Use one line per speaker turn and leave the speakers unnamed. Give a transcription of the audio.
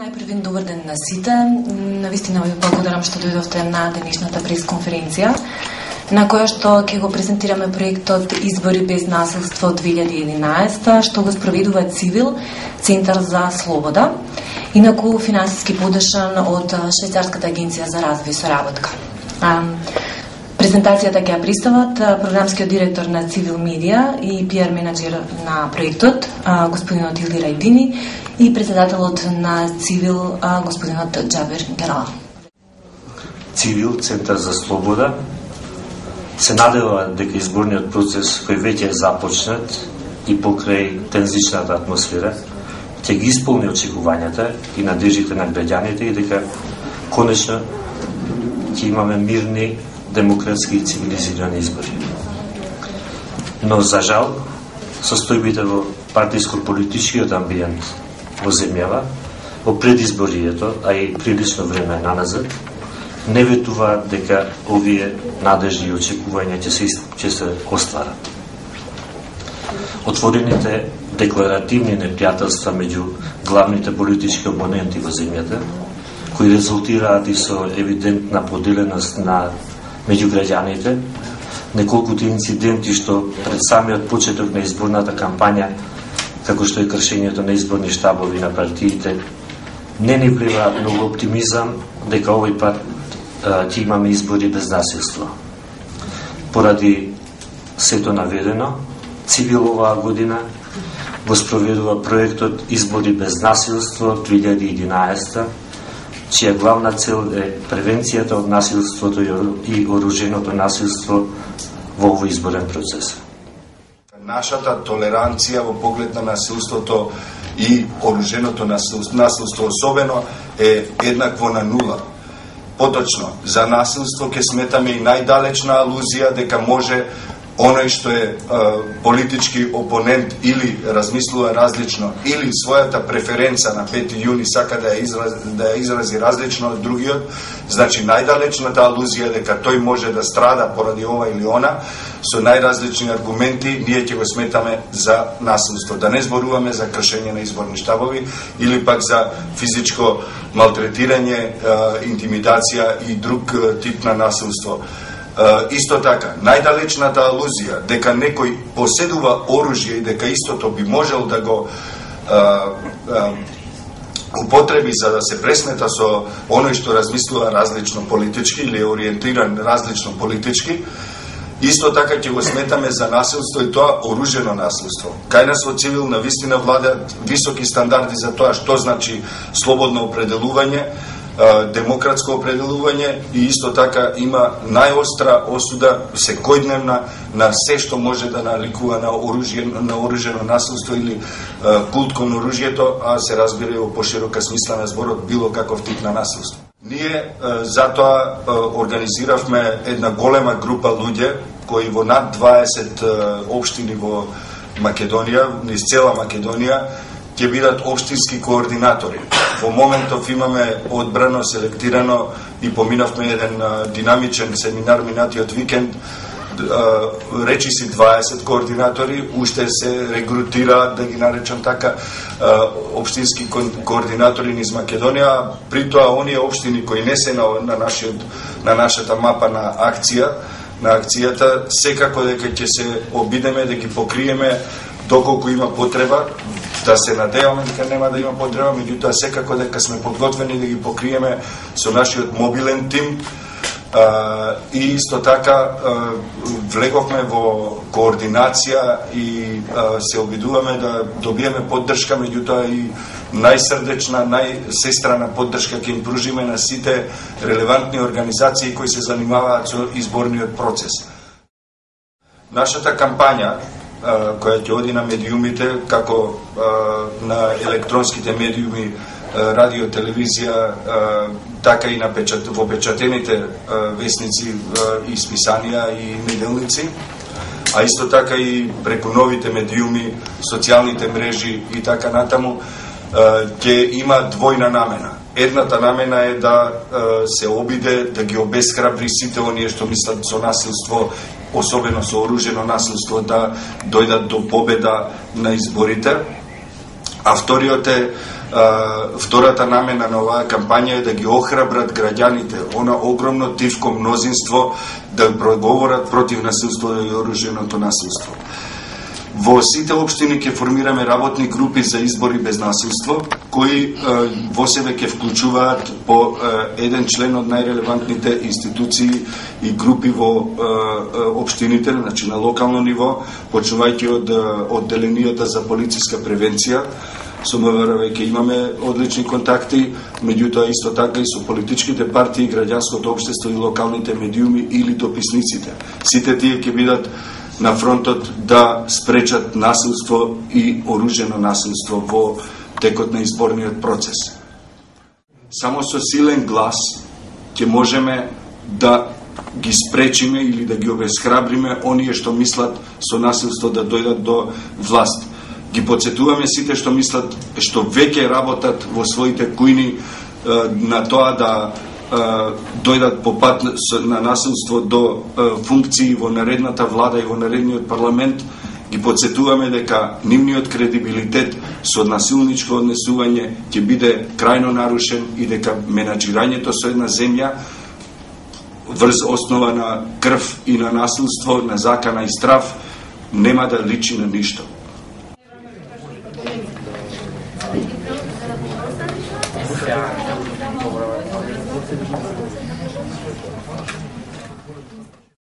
Најпрвен добар ден на сите. Навистина ви благодарам што дојдовте на денешната пресконференција, на која што ќе го презентираме проектот Избори без насилство 2011, што го спроведува Цивил, Центар за слобода, инаку финансиски поддржан од Швајцарската агенција за развој и соработка. Презентацијата ќе ја представат програмскиот директор на Цивил Медија и PR менеджер на проектот, господинот Илди Рајдини, и председателот на Цивил, господинот Џабер Герала.
Цивил, Центар за слобода, се надева дека изборниот процес кој веќе е започнат и покрај тензичната атмосфера ќе ги исполни очекувањата и надеждите на граѓаните и дека конечно ќе имаме мирни, демократски и цивилизирани избори. Но за жал, состојбите во партиско-политичкиот амбиент во земјава, во предизборието, а и прилично време наназад, не ветуваат дека овие надежди и очекувања ќе се остварат. Отворените декларативни непријателства меѓу главните политички опоненти во земјата, кои резултираат и со евидентна поделеност меѓу граѓаните, неколкуте инциденти што пред самиот почеток на изборната кампања, како што е кршењето на изборни штабови на партиите, не ни влеваат многу оптимизам дека овој пат ќе имаме избори без насилство. Поради сето наведено, Цивил оваа година го спроведува проектот Избори без насилство 2011, чија главна цел е превенцијата од насилството и оруженото насилство во овој изборен процес.
Нашата толеранција во поглед на насилството и оруженото насилство особено е еднакво на нула. Поточно, за насилство ќе сметаме и најдалечна алузија дека може оној што е политички опонент или размислува различно, или својата преференца на 5 јуни сака да ја изрази различно од другиот, значи најдалечната алузија дека тој може да страда поради ова или она, со најразлични аргументи, ние ќе го сметаме за насилство. Да не зборуваме за кршење на изборни штабови или пак за физичко малтретирање, интимидација и друг тип на насилство. Исто така, најдалечната алузија дека некој поседува оружје и дека истото би можел да го употреби за да се пресмета со оној што размислува различно политички или е ориентиран различно политички, исто така ќе го сметаме за насилство и тоа оружено насилство. Кај нас во Цивил навистина владеат високи стандарди за тоа што значи слободно определување, демократско определување и исто така има најостра осуда секојдневна на се што може да наликува на оружено насилство или култ кон оружјето, а се разбира и во поширока смисла на зборот било каков тип на насилство. Ние затоа организиравме една голема група луѓе кои во над 20 општини во Македонија, низ цела Македонија, ќе бидат општински координатори. Во моментов имаме одбрано, селектирано и поминавме еден динамичен семинар минатиот викенд, речиси 20 координатори, уште се регрутираат, да ги наречам така, општински координатори низ Македонија, при тоа оние општини кои не се на нашата мапа на акцијата, секако дека ќе се обидеме да ги покриеме доколку има потреба, да се надеваме дека нема да има потреба, меѓутоа секако дека сме подготвени да ги покриеме со нашиот мобилен тим, и исто така влеговме во координација и се обидуваме да добиеме поддршка, меѓутоа и најсрдечна, најсестрана поддршка ќе им пружиме на сите релевантни организации кои се занимаваат со изборниот процес. Нашата кампања која ќе оди на медиумите, како на електронските медиуми, радио, телевизија, така и во печатените весници и списанија и неделници, а исто така и преку новите медиуми, социјалните мрежи и така натаму, ќе има двојна намена. едната намена е да се обиде да ги обесхрабри сите оние што мислат со насилство, особено со оружено насилство, да дојдат до победа на изборите. А втората намена на оваа кампања е да ги охрабрат граѓаните, она огромно тивко мнозинство, да проговорат против насилството и оруженото насилство. Во сите општини ќе формираме работни групи за избори без насилство, кои во себе ќе вклучуваат по еден член од најрелевантните институции и групи во општините, значи на локално ниво, почнувајќи од одделенијата за полициска превенција. Со МВР веќе имаме одлични контакти, меѓутоа исто така и со политичките партии, граѓанското општество и локалните медиуми или дописниците. Сите тие ќе бидат на фронтот да спречат насилство и оружено насилство во текот на изборниот процес. Само со силен глас ќе можеме да ги спречиме или да ги обесхрабриме оние што мислат со насилство да дојдат до власт. Ги подсетуваме сите што мислат, што веќе работат во своите кујни на тоа да дојдат по пат на насилство до функции во наредната влада и во наредниот парламент, ги подсетуваме дека нивниот кредибилитет со насилничко однесување ќе биде крајно нарушен и дека менаџирањето со една земја врз основа на крв и на насилство, на закана и страв, нема да личи на ништо.